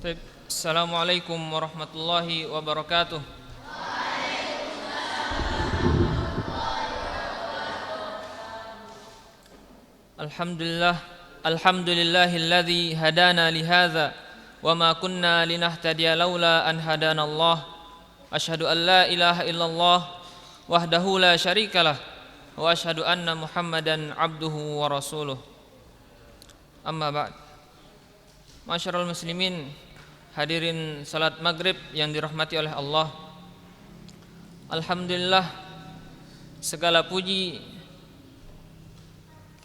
Baik. Assalamualaikum warahmatullahi wabarakatuh. Alhamdulillahilladzi hadana lihadza wa ma kunna linahtadiya laula an hadanallah. Asyhadu an la ilaha illallah wahdahu la syarikalah wa asyhadu anna Muhammadan abduhu wa rasuluh. Amma ba'd. Masyarul muslimin, hadirin salat maghrib yang dirahmati oleh Allah. Alhamdulillah, segala puji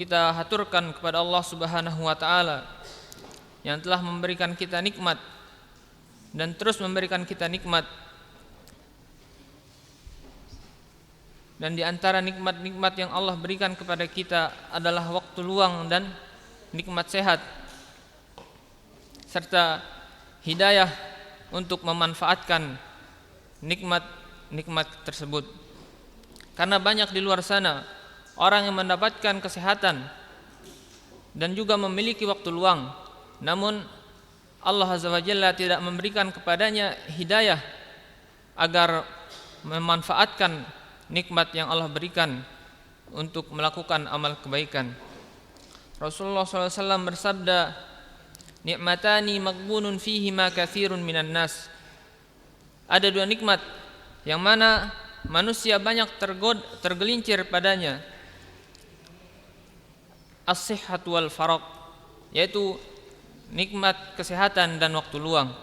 kita haturkan kepada Allah Subhanahu wa taala yang telah memberikan kita nikmat dan terus memberikan kita nikmat. Dan di antara nikmat-nikmat yang Allah berikan kepada kita adalah waktu luang dan nikmat sehat serta hidayah untuk memanfaatkan nikmat-nikmat tersebut. Karena banyak di luar sana orang yang mendapatkan kesehatan dan juga memiliki waktu luang, namun Allah Azza wa Jalla tidak memberikan kepadanya hidayah agar memanfaatkan nikmat yang Allah berikan untuk melakukan amal kebaikan. Rasulullah SAW bersabda, "Ni'matani maghbunun fihima katsirun minan nas." Ada dua nikmat yang mana manusia banyak tergelincir padanya. As-sihhat wal faraq, yaitu nikmat kesehatan dan waktu luang.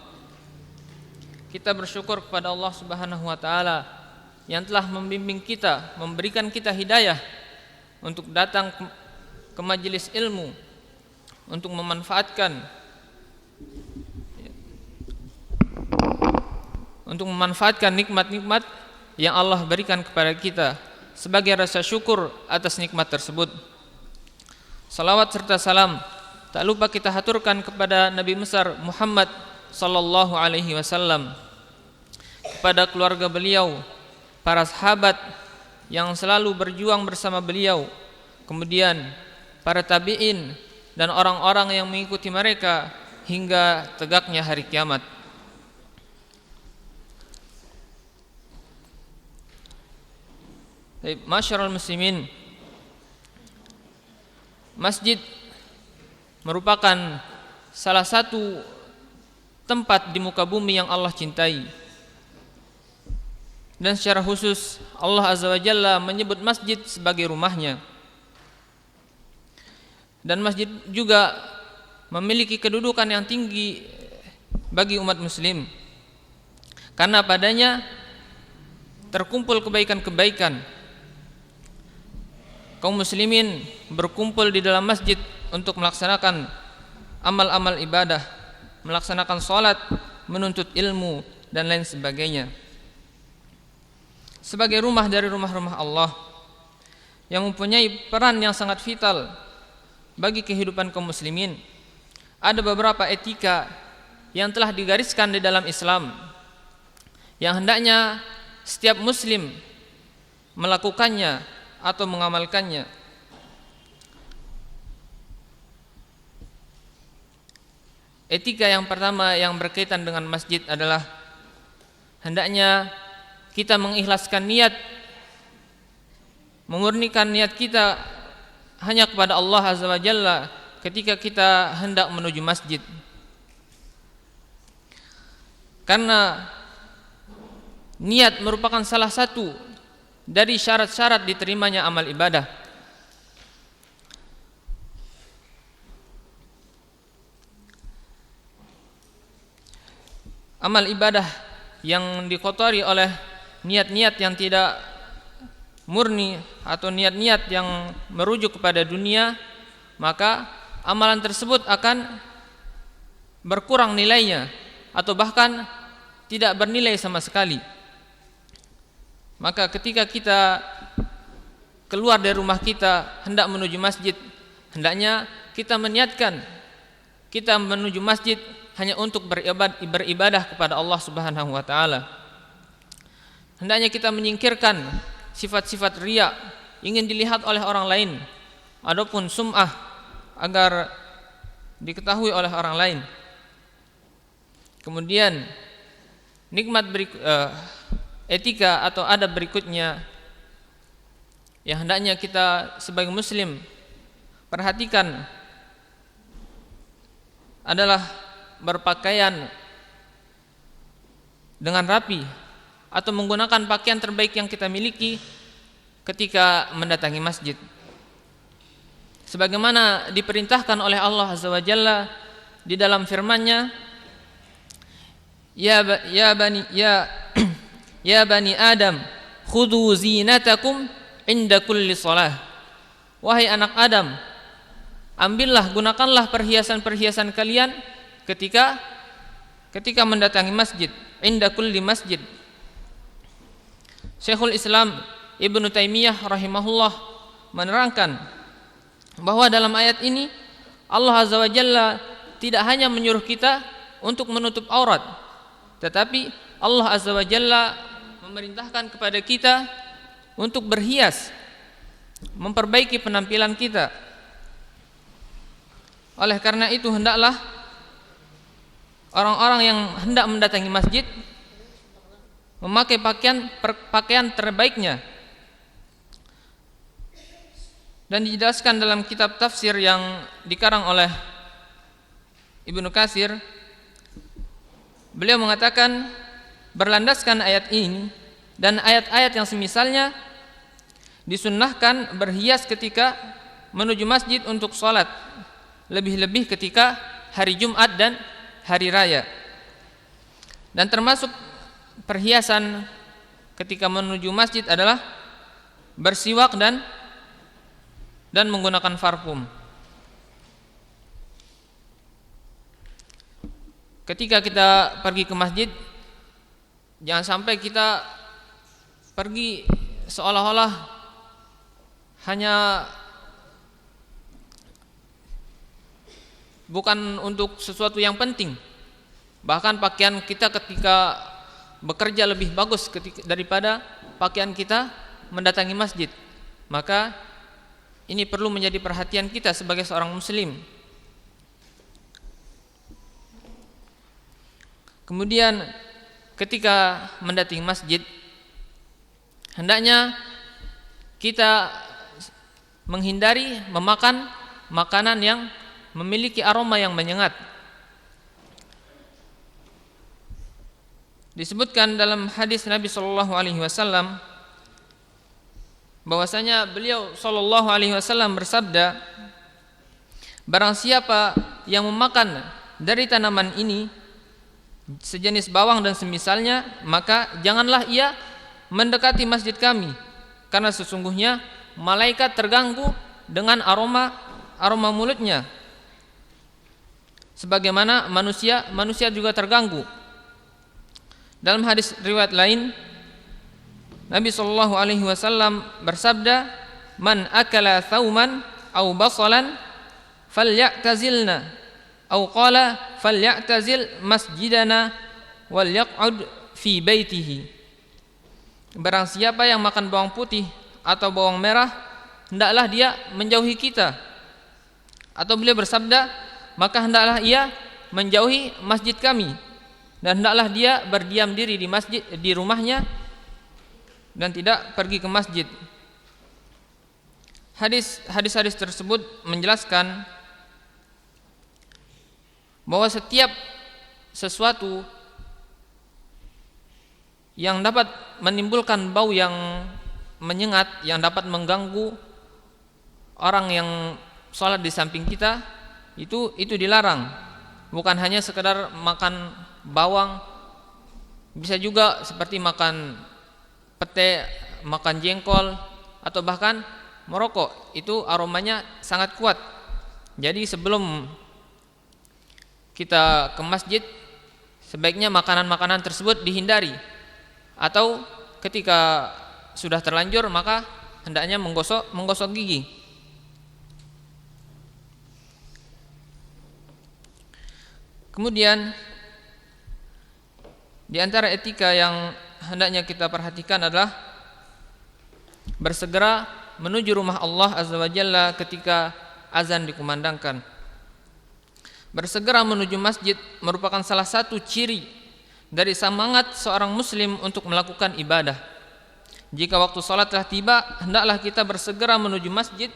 Kita bersyukur kepada Allah Subhanahu wa taala yang telah membimbing kita, memberikan kita hidayah untuk datang ke majelis ilmu, untuk memanfaatkan nikmat-nikmat yang Allah berikan kepada kita sebagai rasa syukur atas nikmat tersebut. Salawat serta salam tak lupa kita haturkan kepada Nabi besar Muhammad sallallahu alaihi wasallam, kepada keluarga beliau, para sahabat yang selalu berjuang bersama beliau, kemudian para tabi'in dan orang-orang yang mengikuti mereka hingga tegaknya hari kiamat. Masyarul muslimin, masjid merupakan salah satu tempat di muka bumi yang Allah cintai. Dan secara khusus Allah Azza wa Jalla menyebut masjid sebagai rumahnya. Dan masjid juga memiliki kedudukan yang tinggi bagi umat muslim, karena padanya terkumpul kebaikan-kebaikan. Kaum muslimin berkumpul di dalam masjid untuk melaksanakan amal-amal ibadah, melaksanakan sholat, menuntut ilmu, dan lain sebagainya. Sebagai rumah dari rumah-rumah Allah yang mempunyai peran yang sangat vital bagi kehidupan kaum muslimin, ada beberapa etika yang telah digariskan di dalam Islam yang hendaknya setiap muslim melakukannya atau mengamalkannya. Etika yang pertama yang berkaitan dengan masjid adalah hendaknya kita mengikhlaskan niat, memurnikan niat kita hanya kepada Allah Azza wa Jalla ketika kita hendak menuju masjid. Karena niat merupakan salah satu dari syarat-syarat diterimanya amal ibadah. Amal ibadah yang dikotori oleh niat-niat yang tidak murni atau niat-niat yang merujuk kepada dunia, maka amalan tersebut akan berkurang nilainya atau bahkan tidak bernilai sama sekali. Maka ketika kita keluar dari rumah kita hendak menuju masjid, hendaknya kita meniatkan kita menuju masjid hanya untuk beribadah kepada Allah Subhanahu wa taala. Hendaknya kita menyingkirkan sifat-sifat riya, ingin dilihat oleh orang lain, adapun sum'ah, agar diketahui oleh orang lain. Kemudian etika atau adab berikutnya yang hendaknya kita sebagai muslim perhatikan adalah berpakaian dengan rapi atau menggunakan pakaian terbaik yang kita miliki ketika mendatangi masjid. Sebagaimana diperintahkan oleh Allah Azza wa Jalla di dalam firman-Nya, ya bani Adam, khudhu zinatakum inda kulli shalah. Wahai anak Adam, ambillah, gunakanlah perhiasan-perhiasan kalian ketika mendatangi masjid, inda kulli masjid. Syekhul Islam Ibnu Taimiyah rahimahullah menerangkan bahwa dalam ayat ini Allah Azza wa Jalla tidak hanya menyuruh kita untuk menutup aurat, tetapi Allah Azza wa Jalla memerintahkan kepada kita untuk berhias, memperbaiki penampilan kita. Oleh karena itu hendaklah orang-orang yang hendak mendatangi masjid memakai pakaian terbaiknya. Dan dijelaskan dalam kitab tafsir yang dikarang oleh Ibnu Katsir, beliau mengatakan berlandaskan ayat ini dan ayat-ayat yang semisalnya, disunnahkan berhias ketika menuju masjid untuk sholat, lebih-lebih ketika hari Jumat dan hari raya. Dan termasuk perhiasan ketika menuju masjid adalah bersiwak dan menggunakan parfum. Ketika kita pergi ke masjid, jangan sampai kita pergi seolah-olah hanya bukan untuk sesuatu yang penting. Bahkan pakaian kita ketika bekerja lebih bagus daripada pakaian kita mendatangi masjid. Maka ini perlu menjadi perhatian kita sebagai seorang muslim. Kemudian ketika mendatangi masjid, hendaknya kita menghindari memakan makanan yang memiliki aroma yang menyengat. Disebutkan dalam hadis Nabi sallallahu alaihi wasallam bahwasanya beliau sallallahu alaihi wasallam bersabda, barang siapa yang memakan dari tanaman ini sejenis bawang dan semisalnya, maka janganlah ia mendekati masjid kami, karena sesungguhnya malaikat terganggu dengan aroma mulutnya, sebagaimana manusia juga terganggu. Dalam hadis riwayat lain, Nabi sallallahu alaihi wasallam bersabda, man akala thauman aw basalan falyatazilna aw qala falyatazil masjidana wal yaq'ud fi baitihi. Barang siapa yang makan bawang putih atau bawang merah, hendaklah dia menjauhi kita. Atau beliau bersabda, maka hendaklah ia menjauhi masjid kami, dan hendaklah dia berdiam diri di masjid, di rumahnya, dan tidak pergi ke masjid. Hadis-hadis tersebut menjelaskan bahwa setiap sesuatu yang dapat menimbulkan bau yang menyengat, yang dapat mengganggu orang yang sholat di samping kita, itu dilarang. Bukan hanya sekedar makan bawang, bisa juga seperti makan pete, makan jengkol, atau bahkan merokok. Itu aromanya sangat kuat. Jadi sebelum kita ke masjid, sebaiknya makanan-makanan tersebut dihindari. Atau ketika sudah terlanjur, maka hendaknya menggosok gigi. Kemudian di antara etika yang hendaknya kita perhatikan adalah bersegera menuju rumah Allah Azza wa Jalla ketika azan dikumandangkan. Bersegera menuju masjid merupakan salah satu ciri dari semangat seorang muslim untuk melakukan ibadah. Jika waktu salat telah tiba, hendaklah kita bersegera menuju masjid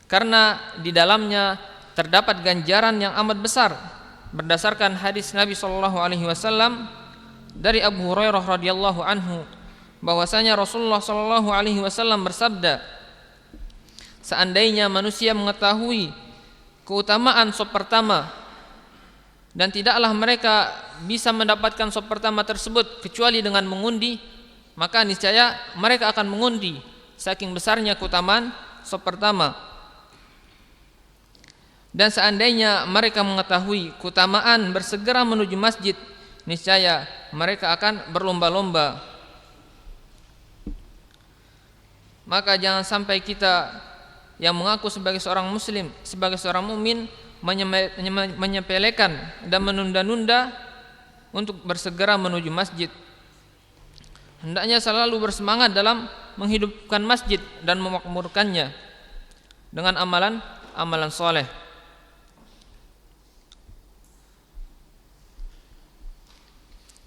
karena di dalamnya terdapat ganjaran yang amat besar. Berdasarkan hadis Nabi sallallahu alaihi wasallam dari Abu Hurairah radhiyallahu anhu bahwasanya Rasulullah sallallahu alaihi wasallam bersabda, seandainya manusia mengetahui keutamaan shaf pertama dan tidaklah mereka bisa mendapatkan shaf pertama tersebut kecuali dengan mengundi, maka niscaya mereka akan mengundi saking besarnya keutamaan shaf pertama. Dan seandainya mereka mengetahui keutamaan bersegera menuju masjid, niscaya mereka akan berlomba-lomba. Maka jangan sampai kita yang mengaku sebagai seorang muslim, sebagai seorang mukmin menyepelekan dan menunda-nunda untuk bersegera menuju masjid. Hendaknya selalu bersemangat dalam menghidupkan masjid dan memakmurkannya dengan amalan soleh.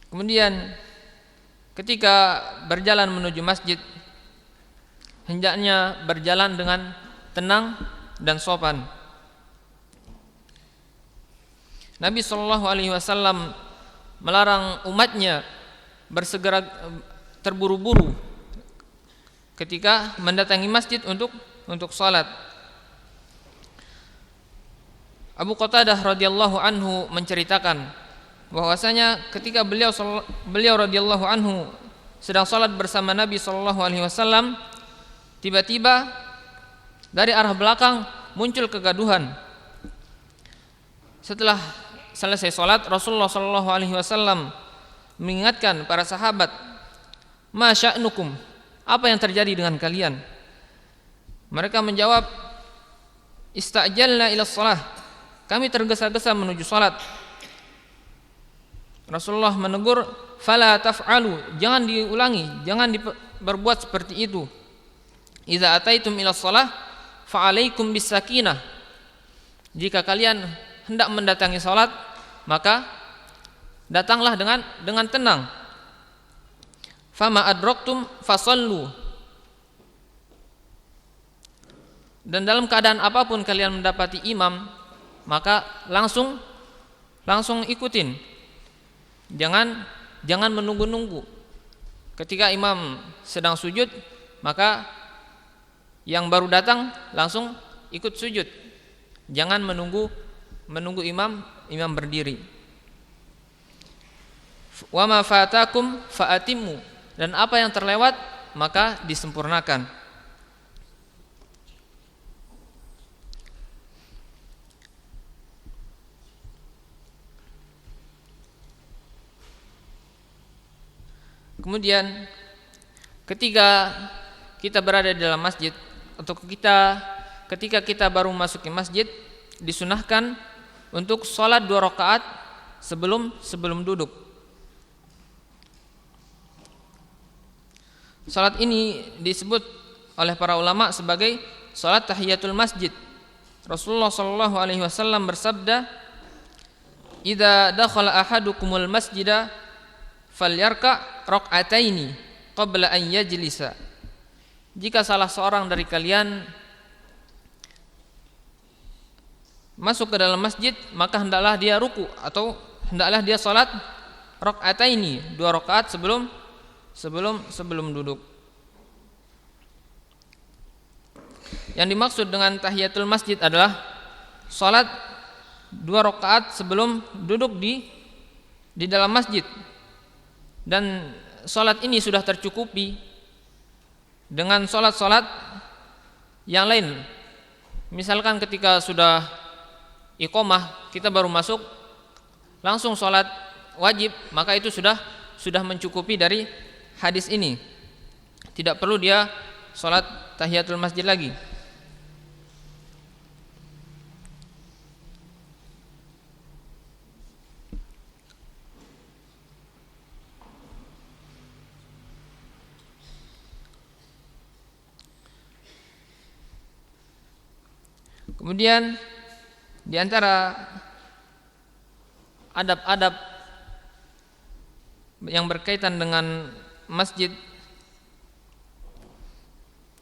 Kemudian ketika berjalan menuju masjid, hendaknya berjalan dengan tenang dan sopan. Nabi sallallahu alaihi wasallam melarang umatnya bersegera terburu-buru ketika mendatangi masjid untuk salat. Abu Qatadah radhiyallahu anhu menceritakan bahwasanya ketika beliau radhiyallahu anhu sedang salat bersama Nabi sallallahu alaihi wasallam, tiba-tiba dari arah belakang muncul kegaduhan. Setelah selesai salat, Rasulullah sallallahu alaihi wasallam mengingatkan para sahabat, "Ma sya'nukum? Apa yang terjadi dengan kalian?" Mereka menjawab, "Ista'jalna ila shalah." Kami tergesa-gesa menuju salat. Rasulullah menegur, "Fala taf'alu." Jangan diulangi, jangan berbuat seperti itu. "Idza ataitum ila shalah fa'alaikum bisakinah." Jika kalian hendak mendatangi salat, maka datanglah dengan tenang. "Fama adraktum fasallu." Dan dalam keadaan apapun kalian mendapati imam, maka langsung ikutin. Jangan menunggu-nunggu. Ketika imam sedang sujud, maka yang baru datang langsung ikut sujud. Jangan menunggu imam berdiri. Wa ma fatakum fa'atimmu. Dan apa yang terlewat maka disempurnakan. Kemudian ketika kita berada di dalam masjid atau ketika kita baru masuk ke masjid, disunahkan untuk sholat 2 rakaat sebelum duduk. Sholat ini disebut oleh para ulama sebagai sholat tahiyatul masjid. Rasulullah sallallahu alaihi wasallam bersabda, "Idza dakhala ahadukumul masjida falyarka raq'ataini qabla an yajlisa." Jika salah seorang dari kalian masuk ke dalam masjid, maka hendaklah dia ruku atau hendaklah dia salat raq'ataini, 2 rakaat sebelum duduk. Yang dimaksud dengan tahiyatul masjid adalah salat 2 rakaat sebelum duduk di dalam masjid. Dan salat ini sudah tercukupi dengan salat-salat yang lain. Misalkan ketika sudah iqamah, kita baru masuk langsung salat wajib, maka itu sudah mencukupi dari hadis ini. Tidak perlu dia salat tahiyatul masjid lagi. Kemudian di antara adab-adab yang berkaitan dengan masjid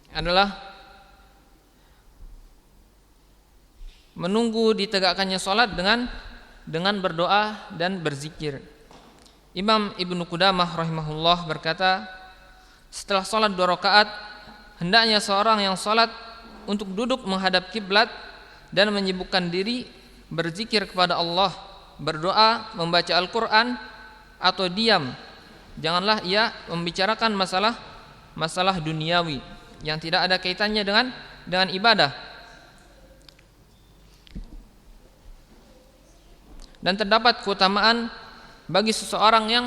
adalah menunggu ditegakkannya salat dengan berdoa dan berzikir. Imam Ibnu Qudamah rahimahullah berkata, setelah salat 2 rakaat hendaknya seorang yang salat untuk duduk menghadap kiblat dan menyibukkan diri berzikir kepada Allah, berdoa, membaca Al-Qur'an atau diam. Janganlah ia membicarakan masalah duniawi yang tidak ada kaitannya dengan ibadah. Dan terdapat keutamaan bagi seseorang yang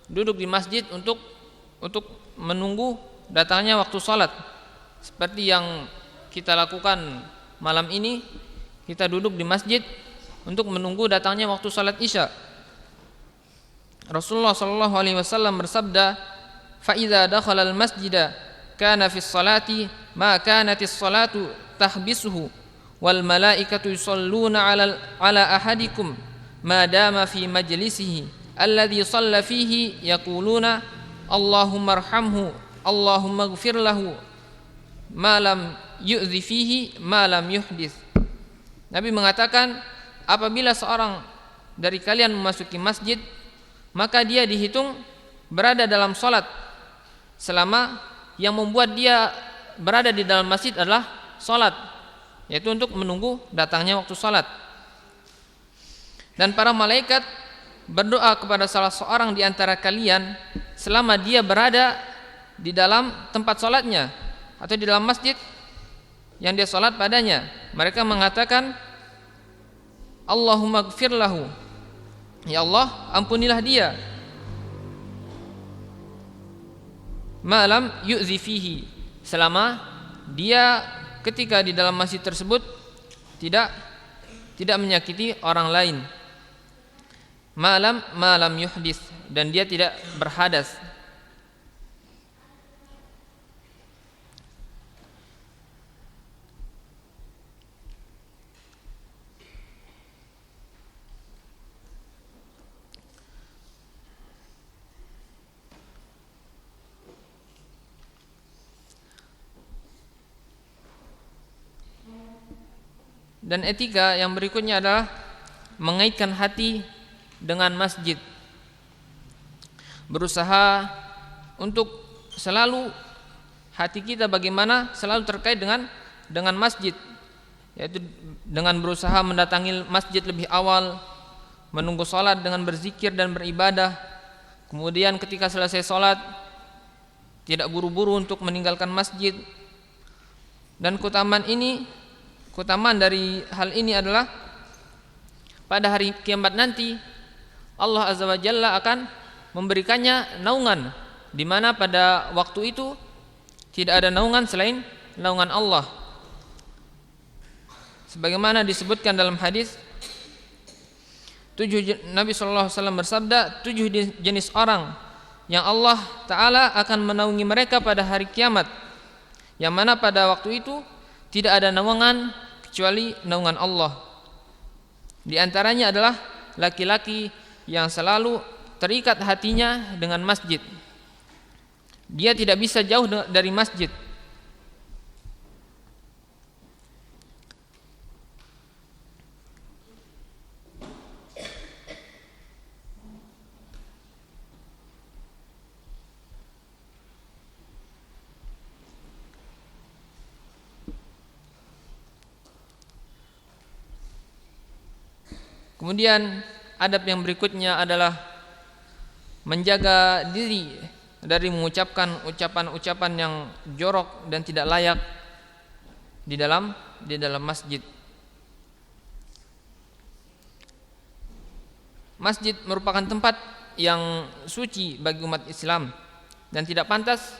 duduk di masjid untuk menunggu datangnya waktu salat. Seperti yang kita lakukan malam ini, kita duduk di masjid untuk menunggu datangnya waktu salat Isya. Rasulullah sallallahu alaihi wasallam bersabda, "Fa idza dakhala al-masjida kana fi as-salati ma kanatis salatu tahbisuhu wal malaikatu yusalluna ala ahadikum ma dama fi majlisihi alladhi shalla fihi yaquluna Allahumma arhamhu Allahumma ighfir lahu ma lam yu'dhi fihi ma lam yuhdits." Nabi mengatakan, apabila seorang dari kalian memasuki masjid, maka dia dihitung berada dalam salat selama yang membuat dia berada di dalam masjid adalah salat, yaitu untuk menunggu datangnya waktu salat. Dan para malaikat berdoa kepada salah seorang di antara kalian selama dia berada di dalam tempat salatnya atau di dalam masjid yang dia salat padanya. Mereka mengatakan, Allahumma ighfir lahu, ya Allah ampunilah dia, malam yu'zi fihi, selama dia ketika di dalam masjid tersebut tidak menyakiti orang lain, malam yuhdis, dan dia tidak berhadas. Dan etika yang berikutnya adalah mengaitkan hati dengan masjid. Berusaha untuk selalu hati kita bagaimana selalu terkait dengan masjid, yaitu dengan berusaha mendatangi masjid lebih awal, menunggu salat dengan berzikir dan beribadah. Kemudian ketika selesai salat tidak buru-buru untuk meninggalkan masjid. Dan keutamaan dari hal ini adalah pada hari kiamat nanti Allah Azza wa Jalla akan memberikannya naungan, di mana pada waktu itu tidak ada naungan selain naungan Allah. Sebagaimana disebutkan dalam hadis, Nabi sallallahu alaihi wasallam bersabda, 7 jenis orang yang Allah Ta'ala akan menaungi mereka pada hari kiamat, yang mana pada waktu itu tidak ada naungan kecuali naungan Allah. Di antaranya adalah laki-laki yang selalu terikat hatinya dengan masjid. Dia tidak bisa jauh dari masjid. Kemudian adab yang berikutnya adalah menjaga diri dari mengucapkan ucapan-ucapan yang jorok dan tidak layak di dalam masjid. Masjid merupakan tempat yang suci bagi umat Islam dan tidak pantas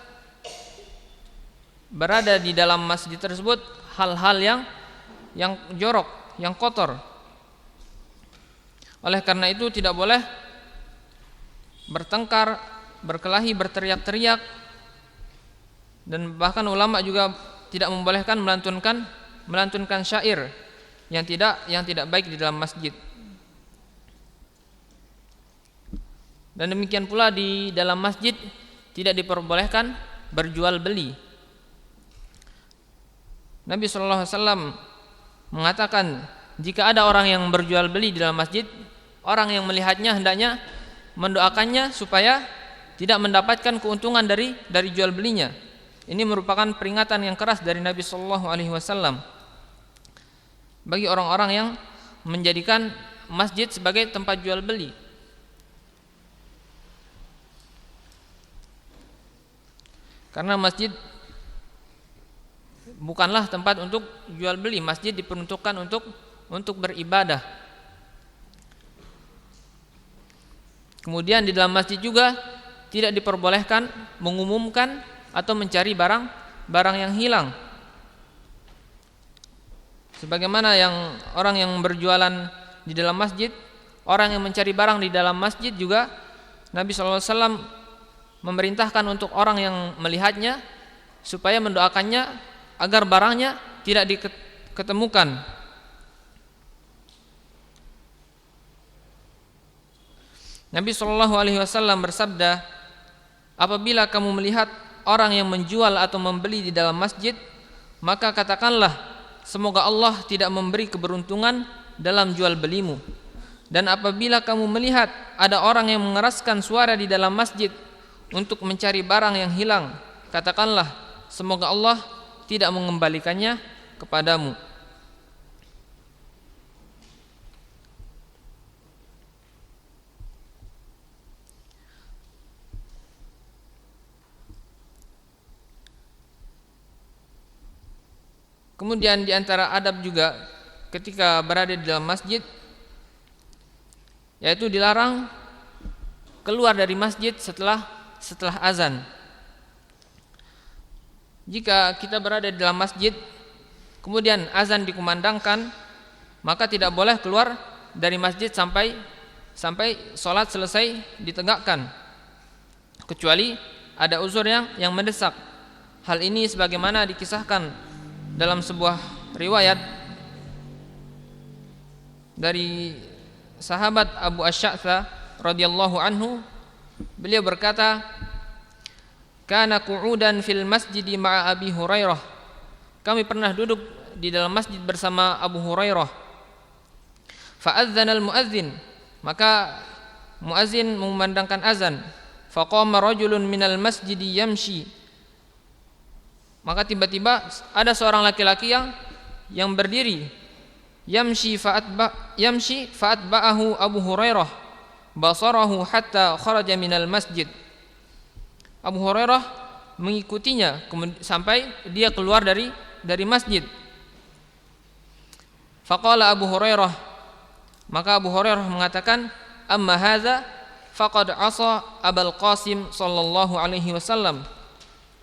berada di dalam masjid tersebut hal-hal yang jorok, yang kotor. Oleh karena itu tidak boleh bertengkar, berkelahi, berteriak-teriak, dan bahkan ulama juga tidak membolehkan melantunkan syair yang tidak baik di dalam masjid. Dan demikian pula di dalam masjid tidak diperbolehkan berjual beli. Nabi SAW mengatakan, jika ada orang yang berjual beli di dalam masjid, orang yang melihatnya hendaknya mendoakannya supaya tidak mendapatkan keuntungan dari jual belinya. Ini merupakan peringatan yang keras dari Nabi SAW bagi orang-orang yang menjadikan masjid sebagai tempat jual beli. Karena masjid bukanlah tempat untuk jual beli. Masjid diperuntukkan untuk beribadah. Kemudian di dalam masjid juga tidak diperbolehkan mengumumkan atau mencari barang yang hilang. Sebagaimana yang orang yang berjualan di dalam masjid, orang yang mencari barang di dalam masjid juga Nabi SAW memerintahkan untuk orang yang melihatnya supaya mendoakannya agar barangnya tidak diketemukan. Nabi SAW bersabda, apabila kamu melihat orang yang menjual atau membeli di dalam masjid, maka katakanlah, semoga Allah tidak memberi keberuntungan dalam jual belimu. Dan apabila kamu melihat ada orang yang mengeraskan suara di dalam masjid untuk mencari barang yang hilang, katakanlah, semoga Allah tidak mengembalikannya kepadamu. Kemudian di antara adab juga ketika berada di dalam masjid, yaitu dilarang keluar dari masjid setelah azan. Jika kita berada di dalam masjid kemudian azan dikumandangkan, maka tidak boleh keluar dari masjid sampai sholat selesai ditegakkan, kecuali ada uzur yang mendesak. Hal ini sebagaimana dikisahkan dalam sebuah riwayat dari sahabat Abu Asy'atha radhiyallahu anhu. Beliau berkata, kana qu'udan fil masjidi ma'a Abi Hurairah. Kami pernah duduk di dalam masjid bersama Abu Hurairah. Fa'adzana al-mu'adzin, maka muadzin mengumandangkan azan. Faqama rajulun minal masjidi yamshi, maka tiba-tiba ada seorang laki-laki yang berdiri. Yamshi fa'atba'ahu Abu Hurairah basarahu hatta kharaja minal masjid. Abu Hurairah mengikutinya sampai dia keluar dari masjid. Faqala Abu Hurairah, maka Abu Hurairah mengatakan, amma hadza faqad asa Abul Qasim sallallahu alaihi wasallam.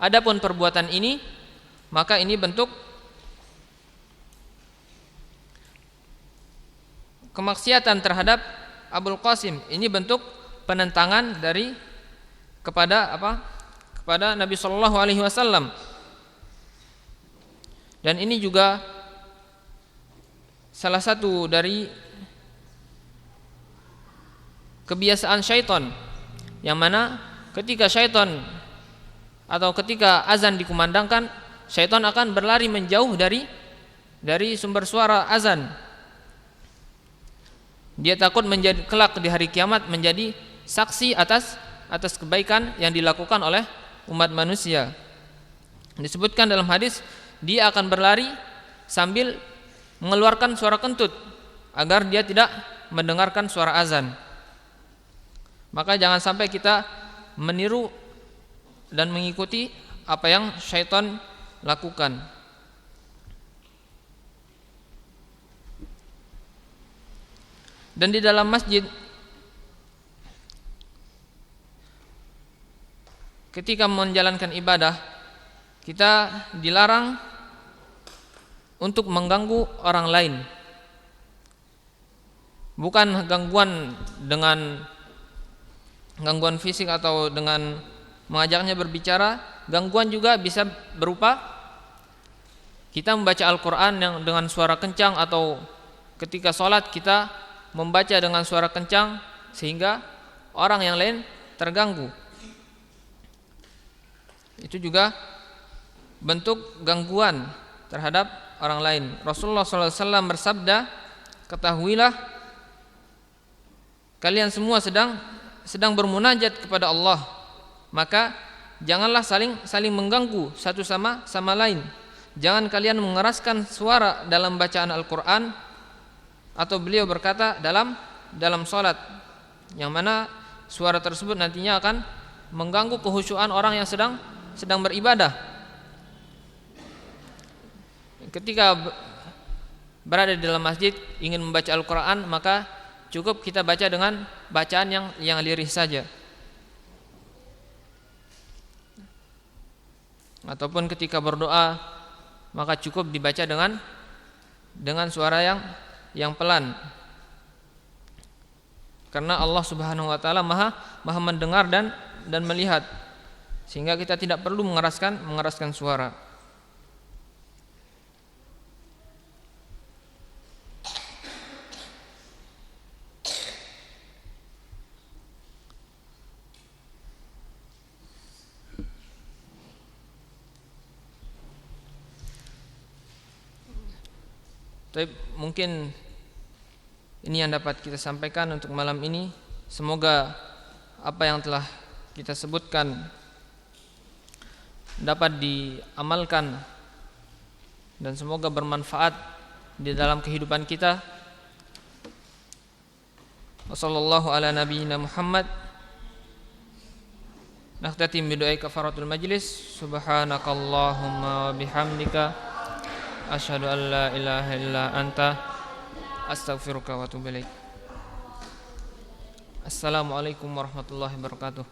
Adapun perbuatan ini, maka ini bentuk kemaksiatan terhadap Abul Qasim. Ini bentuk penentangan kepada Nabi sallallahu alaihi wasallam. Dan ini juga salah satu dari kebiasaan syaitan, yang mana ketika syaitan atau ketika azan dikumandangkan, syaitan akan berlari menjauh dari sumber suara azan. Dia takut menjadi kelak di hari kiamat menjadi saksi atas kebaikan yang dilakukan oleh umat manusia. Disebutkan dalam hadis, dia akan berlari sambil mengeluarkan suara kentut agar dia tidak mendengarkan suara azan. Maka jangan sampai kita meniru dan mengikuti apa yang syaitan lakukan. Dan di dalam masjid, ketika menjalankan ibadah, kita dilarang untuk mengganggu orang lain. Bukan gangguan dengan gangguan fisik atau dengan mengajaknya berbicara. Gangguan juga bisa berupa kita membaca Al-Quran yang dengan suara kencang, atau ketika sholat kita membaca dengan suara kencang sehingga orang yang lain terganggu. Itu juga bentuk gangguan terhadap orang lain. Rasulullah SAW bersabda, ketahuilah kalian semua sedang bermunajat kepada Allah, maka janganlah saling mengganggu satu sama lain. Jangan kalian mengeraskan suara dalam bacaan Al-Quran, atau beliau berkata dalam salat, yang mana suara tersebut nantinya akan mengganggu kehusyuan orang yang sedang beribadah. Ketika berada di dalam masjid ingin membaca Al-Quran, maka cukup kita baca dengan bacaan yang lirih saja. Ataupun ketika berdoa, maka cukup dibaca dengan suara yang pelan. Karena Allah Subhanahu wa taala Maha mendengar dan melihat, sehingga kita tidak perlu mengeraskan suara. Tapi mungkin ini yang dapat kita sampaikan untuk malam ini. Semoga apa yang telah kita sebutkan dapat diamalkan dan semoga bermanfaat di dalam kehidupan kita. Wassallallahu ala nabiyyina Muhammad. Nakhtatim bidu'ai kafaratul majlis. Subhanakallahumma wa bihamdika asyhadu an la ilaha illa anta astaghfiruka wa atubu ilaik. Assalamualaikum warahmatullahi wabarakatuh.